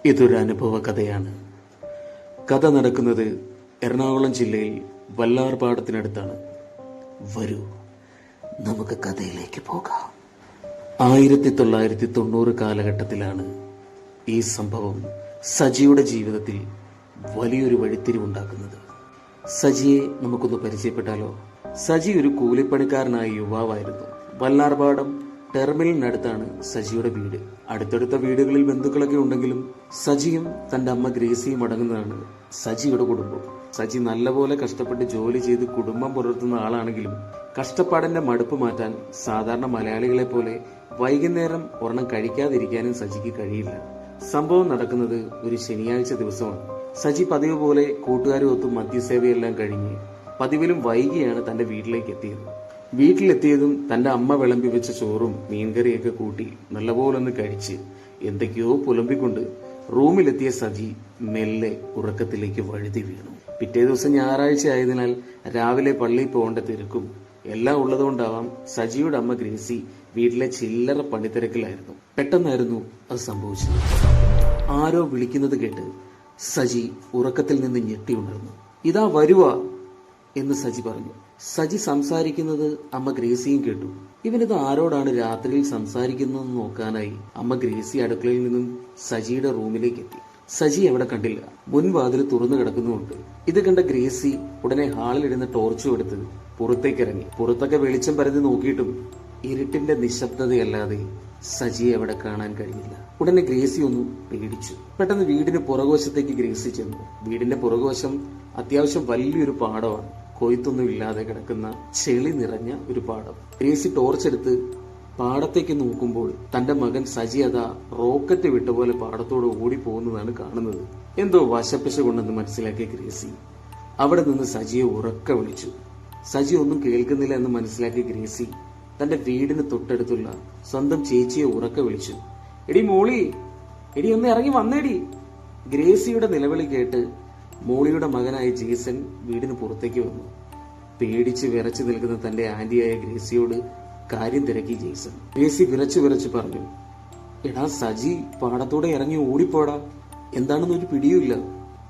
ഇതൊരു അനുഭവ കഥയാണ്. കഥ നടക്കുന്നത് എറണാകുളം ജില്ലയിൽ വല്ലാർപാടത്തിനടുത്താണ്. വരൂ, നമുക്ക് കഥയിലേക്ക് പോകാം. 1990 കാലഘട്ടത്തിലാണ് ഈ സംഭവം സജിയുടെ ജീവിതത്തിൽ വലിയൊരു വഴിത്തിരിവുണ്ടാക്കുന്നത്. സജിയെ നമുക്കൊന്ന് പരിചയപ്പെട്ടാലോ? സജി ഒരു കൂലിപ്പണിക്കാരനായ യുവാവായിരുന്നു. വല്ലാർപാടം ടെർമിനലിനടുത്താണ് സജിയുടെ വീട്. അടുത്തടുത്ത വീടുകളിൽ ബന്ധുക്കളൊക്കെ ഉണ്ടെങ്കിലും സജിയും തന്റെ അമ്മ ഗ്രേസിയും അടങ്ങുന്നതാണ് സജിയുടെ കുടുംബം. സജി നല്ലപോലെ കഷ്ടപ്പെട്ട് ജോലി ചെയ്ത് കുടുംബം പുലർത്തുന്ന ആളാണെങ്കിലും കഷ്ടപ്പാടിന്റെ മടുപ്പ് മാറ്റാൻ സാധാരണ മലയാളികളെ പോലെ വൈകുന്നേരം ഒരെണ്ണം കഴിക്കാതിരിക്കാനും സജിക്ക് കഴിയില്ല. സംഭവം നടക്കുന്നത് ഒരു ശനിയാഴ്ച ദിവസമാണ്. സജി പതിവ് പോലെ കൂട്ടുകാരുമൊത്ത് മദ്യസേവയെല്ലാം കഴിഞ്ഞ് പതിവിലും വൈകിയാണ് തന്റെ വീട്ടിലേക്ക് എത്തിയത്. വീട്ടിലെത്തിയതും തന്റെ അമ്മ വിളമ്പി വെച്ച ചോറും മീൻകറിയൊക്കെ കൂട്ടി നല്ലപോലെ ഒന്ന് കഴിച്ച് എന്തൊക്കെയോ പുലമ്പിക്കൊണ്ട് റൂമിലെത്തിയ സജി മെല്ലെ ഉറക്കത്തിലേക്ക് വഴുതി വീണു. പിറ്റേ ദിവസം ഞായറാഴ്ച ആയതിനാൽ രാവിലെ പള്ളിയിൽ പോകേണ്ട തിരക്കും എല്ലാം ഉള്ളതുകൊണ്ടാവാം സജിയുടെ അമ്മ ഗ്രേസി വീട്ടിലെ ചില്ലറ പണിത്തിരക്കിലായിരുന്നു. പെട്ടെന്നായിരുന്നു അത് സംഭവിച്ചത്. ആരോ വിളിക്കുന്നത് കേട്ട് സജി ഉറക്കത്തിൽ നിന്ന് ഞെട്ടി ഉണർന്നു. ഇതാ വരുവാ എന്ന് സജി പറഞ്ഞു. സജി സംസാരിക്കുന്നത് അമ്മ ഗ്രേസിയും കേട്ടു. ഇവനിത് ആരോടാണ് രാത്രിയിൽ സംസാരിക്കുന്നതെന്ന് നോക്കാനായി അമ്മ ഗ്രേസി അടുക്കളയിൽ നിന്നും സജിയുടെ റൂമിലേക്ക് എത്തി. സജി എവിടെ കണ്ടില്ല. മുൻവാതിൽ തുറന്നു കിടക്കുന്നുമുണ്ട്. ഇത് കണ്ട ഗ്രേസി ഉടനെ ഹാളിലിരുന്ന് ടോർച്ചും എടുത്ത് പുറത്തേക്ക് ഇറങ്ങി. പുറത്തൊക്കെ വെളിച്ചം പരതി നോക്കിയിട്ടും ഇരുട്ടിന്റെ നിശബ്ദതയല്ലാതെ സജിയെ അവിടെ കാണാൻ കഴിഞ്ഞില്ല. ഉടനെ ഗ്രേസി ഒന്ന് പേടിച്ചു. പെട്ടെന്ന് വീടിന് പുറകുവശത്തേക്ക് ഗ്രേസി ചെന്നു. വീടിന്റെ പുറകുവശം അത്യാവശ്യം വലിയൊരു പാടമാണ്. കൊയ്ത്തൊന്നും ഇല്ലാതെ കിടക്കുന്ന ചെളി നിറഞ്ഞ ഒരു പാടം. ഗ്രേസി ടോർച്ചെടുത്ത് പാടത്തേക്ക് നോക്കുമ്പോൾ തന്റെ മകൻ സജി അതാ റോക്കറ്റ് വിട്ട പാടത്തോട് ഓടിപ്പോകുന്നതാണ് കാണുന്നത്. എന്തോ വശപ്പശ കൊണ്ടെന്ന് മനസ്സിലാക്കിയ ഗ്രേസി അവിടെ നിന്ന് സജിയെ ഉറക്കെ വിളിച്ചു. സജി ഒന്നും കേൾക്കുന്നില്ല എന്ന് മനസ്സിലാക്കിയ ഗ്രേസി തന്റെ വീടിന് തൊട്ടടുത്തുള്ള സ്വന്തം ചേച്ചിയെ ഉറക്കെ വിളിച്ചു. എടി മോളി, എടി ഒന്ന് ഇറങ്ങി വന്നേടി. ഗ്രേസിയുടെ നിലവിളി കേട്ട് മോളിയുടെ മകനായ ജേസൺ വീടിന് പുറത്തേക്ക് വന്നു. പേടിച്ച് വിറച്ചു നിൽക്കുന്ന തന്റെ ആന്റിയായ ഗ്രേസിയോട് കാര്യം തിരക്കി ജേസൺ. ഗ്രേസി വിറച്ചു പറഞ്ഞു, എടാ സജി പാടത്തോടെ ഇറങ്ങി ഓടിപ്പോടാ, എന്താണെന്നൊരു പിടിയുമില്ല.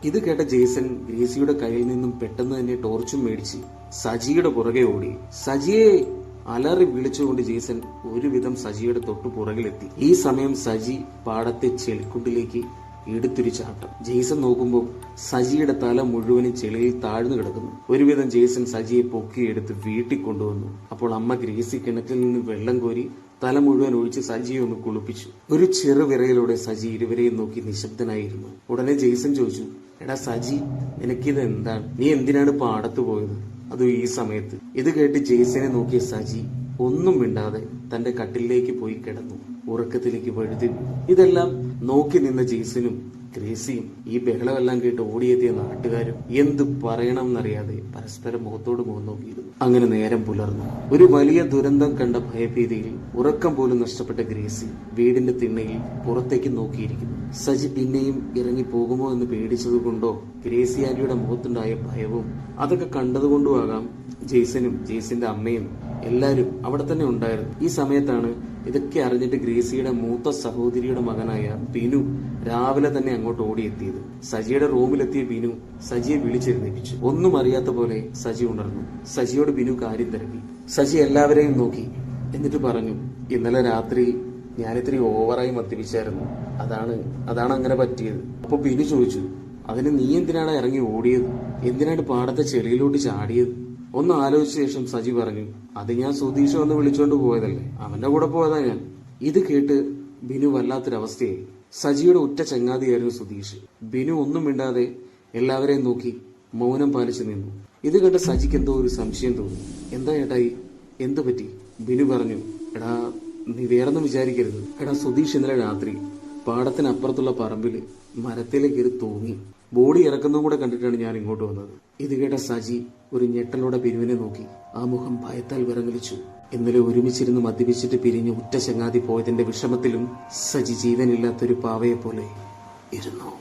ഇത് കേട്ട ജേസൺ ഗ്രേസിയുടെ കയ്യിൽ നിന്നും പെട്ടെന്ന് തന്നെ ടോർച്ചും മേടിച്ച് സജിയുടെ പുറകെ ഓടി. സജിയെ അലറി വിളിച്ചുകൊണ്ട് ജേസൺ ഒരുവിധം സജിയുടെ തൊട്ടു പുറകിലെത്തി. ഈ സമയം സജി പാടത്തെ ചെളിക്കുണ്ടിലേക്ക് എടുത്തൊരു ചാട്ടം. ജേസൺ നോക്കുമ്പോൾ സജിയുടെ തല മുഴുവനും ചെളിയിൽ താഴ്ന്നു കിടക്കുന്നു. ഒരുവിധം ജേസൺ സജിയെ പൊക്കിയെടുത്ത് വീട്ടിൽ കൊണ്ടുവന്നു. അപ്പോൾ അമ്മ ഗ്രേസി കിണറ്റിൽ നിന്ന് വെള്ളം കോരി തല മുഴുവൻ ഒഴിച്ച് സജിയെ ഒന്ന് കുളിപ്പിച്ചു. ഒരു ചെറുവിറയിലൂടെ സജി ഇരുവരെയും നോക്കി നിശബ്ദനായിരുന്നു. ഉടനെ ജേസൺ ചോദിച്ചു, എടാ സജി, നിനക്കിത് എന്താണ്? നീ എന്തിനാണ് പാടത്ത് പോയത്, അതും ഈ സമയത്ത്? ഇത് കേട്ട് ജേസനെ നോക്കിയ സജി ഒന്നും മിണ്ടാതെ തന്റെ കട്ടിലേക്ക് പോയി കിടന്നു. ഉറക്കത്തിലേക്ക് വഴുതി. ഇതെല്ലാം നോക്കി നിന്ന ജേസനും ഗ്രേസിയും ഈ ബഹളമെല്ലാം കേട്ട് ഓടിയെത്തിയ നാട്ടുകാരും എന്ത് പറയണം എന്നറിയാതെ പരസ്പരം മുഖത്തോട് മുഖം നോക്കിയിരുന്നു. അങ്ങനെ നേരം പുലർന്നു. ഒരു വലിയ ദുരന്തം കണ്ട ഭയഭീതിയിൽ ഉറക്കം പോലും നഷ്ടപ്പെട്ട ഗ്രേസി വീടിന്റെ തിണ്ണയിൽ പുറത്തേക്ക് നോക്കിയിരിക്കുന്നു. സജി പിന്നെയും ഇറങ്ങി പോകുമോ എന്ന് പേടിച്ചതുകൊണ്ടോ ഗ്രേസി ആന്റിയുടെ മുഖത്തുണ്ടായ ഭയവും അതൊക്കെ കണ്ടതുകൊണ്ടുമാകാം ജേസനും ജേസന്റെ അമ്മയും എല്ലാരും അവിടെ തന്നെ ഉണ്ടായിരുന്നു. ഈ സമയത്താണ് ഇതൊക്കെ അറിഞ്ഞിട്ട് ഗ്രേസിയുടെ മൂത്ത സഹോദരിയുടെ മകനായ ബിനു രാവിലെ തന്നെ അങ്ങോട്ട് ഓടിയെത്തിയത്. സജിയുടെ റൂമിലെത്തിയ ബിനു സജിയെ വിളിച്ചെഴുന്നേപ്പിച്ചു. ഒന്നും അറിയാത്ത പോലെ സജി ഉണർന്നു. സജിയോട് ബിനു കാര്യം തിരക്കി. സജി എല്ലാവരെയും നോക്കി. എന്നിട്ട് പറഞ്ഞു, ഇന്നലെ രാത്രി ഞാനിത്തിരി ഓവറായി മദ്യപിച്ചായിരുന്നു, അതാണ് അങ്ങനെ പറ്റിയത്. അപ്പൊ ബിനു ചോദിച്ചു, അതിന് നീ എന്തിനാണ് ഇറങ്ങി ഓടിയത്? എന്തിനാണ് പാടത്തെ ചെളിയിലോട്ട് ചാടിയത്? ഒന്ന് ആലോചിച്ച ശേഷം സജി പറഞ്ഞു, അത് ഞാൻ സുധീഷ് വന്ന് വിളിച്ചോണ്ട് പോയതല്ലേ, അവന്റെ കൂടെ പോയതാ ഞാൻ. ഇത് കേട്ട് ബിനു വല്ലാത്തൊരവസ്ഥയായി. സജിയുടെ ഉറ്റ ചങ്ങാതിയായിരുന്നു സുധീഷ്. ബിനു ഒന്നും മിണ്ടാതെ എല്ലാവരെയും നോക്കി മൗനം പാലിച്ചു നിന്നു. ഇത് കണ്ട സജിക്ക് എന്തോ ഒരു സംശയം തോന്നി. എന്താ ഏട്ടായി, എന്തു പറ്റി? ബിനു പറഞ്ഞു, എടാ നീ വേറൊന്നും വിചാരിക്കരുത്. എടാ സുധീഷ് ഇന്നലെ രാത്രി പാടത്തിനപ്പുറത്തുള്ള പറമ്പില് മരത്തിലേക്ക് കയറി തൂങ്ങി. ബോഡി ഇറക്കുന്നതും കൂടെ കണ്ടിട്ടാണ് ഞാൻ ഇങ്ങോട്ട് വന്നത്. ഇത് കേട്ട സജി ഒരു ഞെട്ടലോടെ ബിനുവിനെ നോക്കി. ആ മുഖം ഭയത്താൽ വിറങ്ങലിച്ചു. ഇന്നലെ ഒരുമിച്ചിരുന്ന് മദ്യപിച്ചിട്ട് പിരിഞ്ഞ് ഉറ്റ ചങ്ങാതി പോയതിന്റെ വിഷമത്തിലും സജി ജീവനില്ലാത്തൊരു പാവയെ പോലെ ഇരുന്നു.